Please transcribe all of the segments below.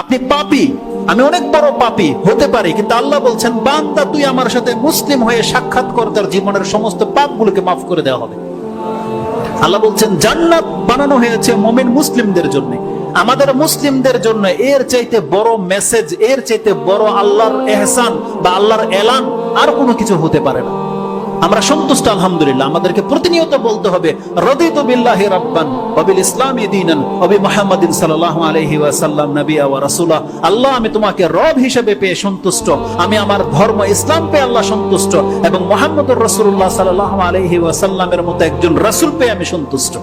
আপনি পাপী, আমি অনেক বড় পাপী হতে পারি, কিন্তু আল্লাহ বলছেন বান্দা তুই আমার সাথে মুসলিম হয়ে সাক্ষাৎ কর, তার জীবনের সমস্ত পাপগুলোকে মাফ করে দেওয়া হবে। আল্লাহ বলছেন জান্নাত বানানো হয়েছে মুমিন মুসলিমদের জন্য। আমাদের মুসলিমদের জন্য এর চাইতে বড় মেসেজ, এর চাইতে বড় আল্লাহর এহসান বা আল্লাহর এলান আর কোনো কিছু হতে পারে না। আমরা সন্তুষ্ট আলহামদুলিল্লাহ। আমাদেরকে প্রতিনিয়ত বলতে হবে রাদিতু বিল্লাহি রাব্বান ওয়া বিল ইসলামি দীনান ওয়া বি মুহাম্মাদিন সাল্লাল্লাহু আলাইহি ওয়াসাল্লাম নবিয়্যা ওয়া রাসূলা। আল্লাহ আমি তোমাকে রব হিসেবে পেয়ে সন্তুষ্ট, আমি আমার ধর্ম ইসলাম পেয়ে আল্লাহ সন্তুষ্ট, এবং মুহাম্মদুর রাসূলুল্লাহ সাল্লাল্লাহু আলাইহি ওয়াসাল্লামের মতো একজন রাসূল পেয়ে আমি সন্তুষ্ট।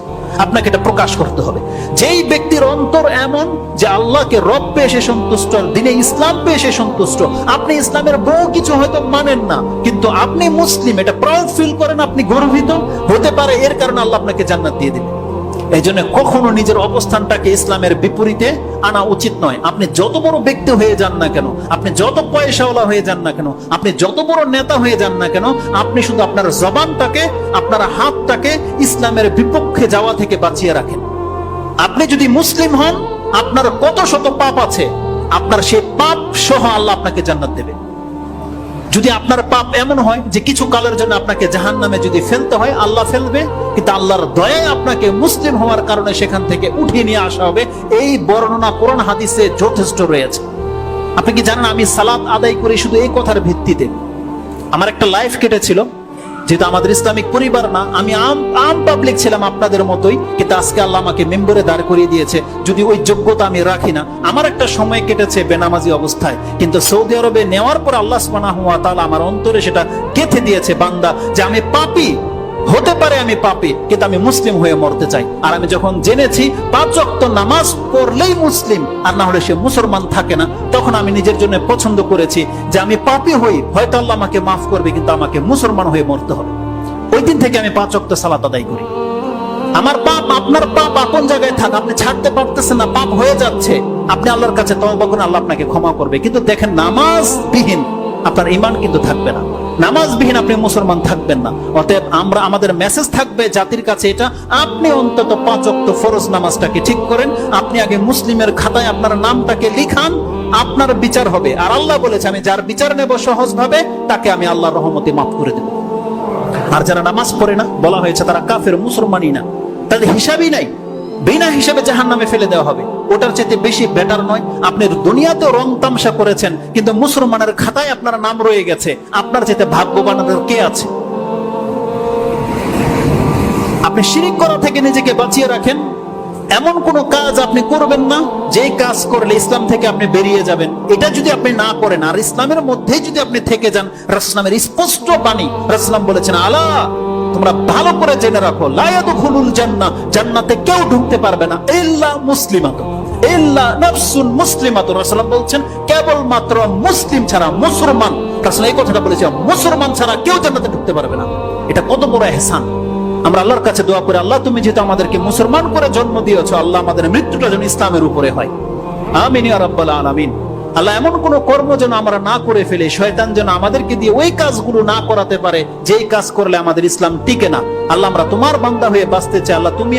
আপনাকে এটা প্রকাশ করতে হবে। যেই ব্যক্তির অন্তর এমন যে আল্লাহকে রব পেয়ে সে সন্তুষ্ট, দিনে ইসলাম পেয়ে সে সন্তুষ্ট, আপনি ইসলামের বহু কিছু হয়তো মানেন না, কিন্তু আপনি মুসলিম, এটা প্রাউড ফিল করেন, আপনি গর্বিত হতে পারে, এর কারণে আল্লাহ আপনাকে জান্নাত দিয়ে দিবেন। এই জন্য কখনো নিজের অবস্থানটাকে ইসলামের বিপরীতে আনা উচিত নয়। আপনি যত বড় ব্যক্তি হয়ে যান না কেন, আপনি যত পয়সাওয়ালা হয়ে যান না কেন, আপনি যত বড় নেতা হয়ে যান না কেন, আপনি শুধু আপনার জবানটাকে, আপনার হাতটাকে ইসলামের বিপক্ষে যাওয়া থেকে বাঁচিয়ে রাখেন। আপনি যদি মুসলিম হন, আপনার কত শত পাপ আছে, আপনার সেই পাপ সহ আল্লাহ আপনাকে জান্নাত দেবে। যদি আপনার পাপ এমন হয় যে কিছু কালের জন্য আপনাকে জাহান্নামে যদি ফেলতে হয়, আল্লাহ ফেলবে, কিন্তু আল্লাহর দয়ায় আপনাকে মুসলিম হওয়ার কারণে সেখান থেকে উঠিয়ে নিয়ে আসা হবে। এই বর্ণনা কোরআন হাদিসে যথেষ্ট রয়েছে। আপনি কি জানেন আমি সালাত আদায় করি শুধু এই কথার ভিত্তিতে? আমার একটা লাইফ কেটেছিল, যেহেতু আমাদের ইসলামিক পরিবার না, আমি আম পাবলিক ছিলাম আপনাদের মতোই, কিন্তু আজকে আল্লাহ আমাকে মেম্বরে দাঁড় করিয়ে দিয়েছে। যদি ওই যোগ্যতা আমি রাখি না, আমার একটা সময় কেটেছে বেনামাজি অবস্থায়, কিন্তু সৌদি আরবে নেওয়ার পর আল্লাহ সুবহানাহু ওয়া তাআলা আমার অন্তরে সেটা গেঁথে দিয়েছে, বান্দা যে আমি পাপী হতে পারে, আমি পাপী, কিন্তু আমি মুসলিম হয়ে মরতে চাই। আর আমি যখন জেনেছি 5 ওয়াক্ত নামাজ পড়লেই মুসলিম, আর না হলে সে মুসলমান থাকে না, তখন আমি নিজের জন্য পছন্দ করেছি যে আমি পাপী হই, হয়তো আল্লাহ আমাকে মাফ করবে, কিন্তু আমাকে মুসলমান হয়ে মরতে হবে। ওই দিন থেকে আমি 5 ওয়াক্ত সালাত আদায় করি। আমার পাপ, আপনার পাপ আপন জায়গায় থাক, আপনি ছাড়তে পারতেছেন না, পাপ হয়ে যাচ্ছে, আপনি আল্লাহর কাছে তওবা করুন, আল্লাহ আপনাকে ক্ষমা করবে। কিন্তু দেখেন, নামাজবিহীন আপনার ঈমান কিন্তু থাকবে না, নামাজবিহীন আপনি মুসলমান থাকবেন না। অতএব আমাদের মেসেজ থাকবে জাতির কাছে এটা, আপনি অন্তত 5 ওয়াক্ত ফরজ নামাজটাকে ঠিক করেন, আপনি আগে মুসলিমের খাতায় আপনার নামটাকে লিখান, আপনার বিচার হবে। আর আল্লাহ বলেছে আমি যার বিচার নেব সহজ ভাবে, তাকে আমি আল্লাহর রহমতে মাফ করে দেব। আর যারা নামাজ পড়ে না, বলা হয়েছে তারা কাফের, মুসলমানই না, তাদের হিসাবই নাই, বিনা হিসাবে জাহান্নামে ফেলে দেওয়া হবে। ওটার চাইতে বেশি বেটার নয়? আপনি দুনিয়াতে রং তামসা করেছেন, কিন্তু মুসলমানের খাতায় আপনার নাম রয়ে গেছে, আপনার চাইতে ভাগ্যবান কে আছে? আপনি শিরিক করা থেকে নিজেকে বাঁচিয়ে রাখেন। এমন কোন কাজ আপনি করবেন না যে কাজ করলে ইসলাম থেকে আপনি বেরিয়ে যাবেন। এটা যদি আপনি না করেন, আর ইসলামের মধ্যেই যদি আপনি থেকে যান, রাসূলের স্পষ্ট বাণী, রাসূল বলেছেন আলা, তোমরা ভালো করে জেনে রাখো, লা ইয়াদখুলুল জান্নাহ, জান্নাতে কেউ ঢুকতে পারবে না ইল্লা মুসলিমাতুন, ইল্লা নাফসুন মুসলিমাতুন। রাসূল বলছেন কেবলমাত্র মুসলিম ছাড়া, মুসলমান, রাসূল এই কথাটা বলেছেন, মুসলমান ছাড়া কেউ জান্নাতে ঢুকতে পারবে না। এটা কত বড় ইহসান! আমরা আল্লাহর কাছে দোয়া করি, আল্লাহ তুমি যেহেতু আমাদেরকে মুসলমান করে জন্ম দিয়েছো, আল্লাহ আমাদের মৃত্যুটা যেন ইসলামের উপরে হয়। আমিন ইয়া রাব্বাল আলামিন। আল্লাহ এমন কোন কর্ম যেন আমরা না করে ফেলে, শয়তান যেন আমাদেরকে দিয়ে ওই কাজগুলো না করাতে পারে যেই কাজ করলে আমাদের ইসলাম টিকে না। আল্লাহ আমরা তোমার বান্দা হয়ে বাঁচতে চাই, আল্লাহ তুমি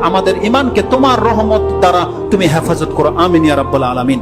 আমাদের ঈমানকে তোমার রহমত দ্বারা তুমি হেফাজত করো। আমিন ইয়া রাব্বাল আলামিন।